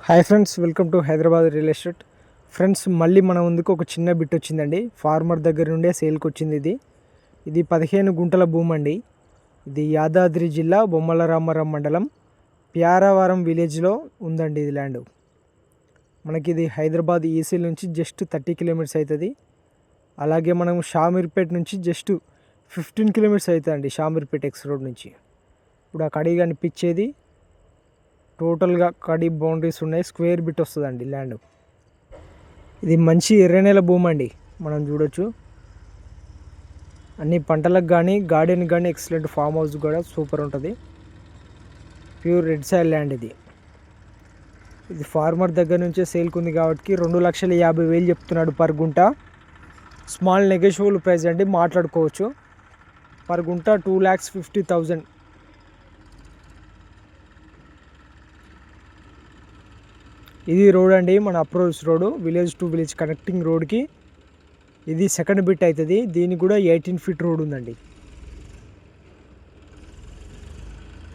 Hi friends, welcome to Hyderabad real estate. Friends, మళ్ళీ మన ముందుకు ఒక చిన్న బిట్ వచ్చిందండి. ఫార్మర్ దగ్గర నుండే సేల్కి వచ్చింది. ఇది 15 గుంటల భూమి అండి. ఇది యాదాద్రి జిల్లా బొమ్మల రామారం మండలం ప్యారావరం విలేజ్లో ఉందండి. ఇది ల్యాండ్ మనకి ఇది హైదరాబాద్ ఈసీ నుంచి జస్ట్ 30 కిలోమీటర్స్ అవుతుంది. అలాగే మనం షామీర్పేట నుంచి జస్ట్ 15 కిలోమీటర్స్ అవుతుందండి. షామీర్పేట ఎక్స్ రోడ్ నుంచి ఇప్పుడు ఆ కడిగా కనిపించేది టోటల్గా కడి బౌండరీస్ ఉన్నాయి. స్క్వేర్ బిట్ వస్తుందండి ల్యాండ్. ఇది మంచి ఎర్రనేల భూమి అండి. మనం చూడొచ్చు అన్ని పంటలకు కానీ గార్డెన్కి కానీ ఎక్సలెంట్. ఫామ్ హౌస్ కూడా సూపర్ ఉంటుంది. ప్యూర్ రెడ్ సాయిల్ ల్యాండ్ ఇది. ఇది ఫార్మర్ దగ్గర నుంచే సేల్కి ఉంది కాబట్టి 2,50,000 చెప్తున్నాడు పర్ గుంట. స్మాల్ నెగోషియబుల్ ప్రైస్ అండి, మాట్లాడుకోవచ్చు. పర్ గుంట 2,50,000. ఇది రోడ్ అండి, మన approach road, village to village connecting రోడ్కి ఇది సెకండ్ బిట్ అవుతుంది. దీనికి కూడా 18 ఫీట్ రోడ్ ఉందండి.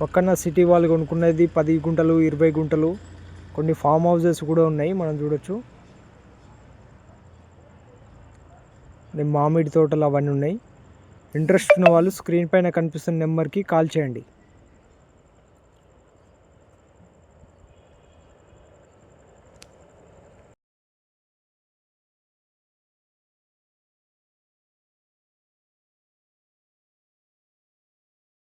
పక్కన సిటీ వాళ్ళు కొనుక్కున్నది 10 గుంటలు 20 గుంటలు, కొన్ని ఫామ్ హౌసెస్ కూడా ఉన్నాయి, మనం చూడొచ్చు. మామిడి తోటలు అవన్నీ ఉన్నాయి. ఇంట్రెస్ట్ ఉన్న వాళ్ళు స్క్రీన్ పైన కనిపిస్తున్న నెంబర్కి కాల్ చేయండి.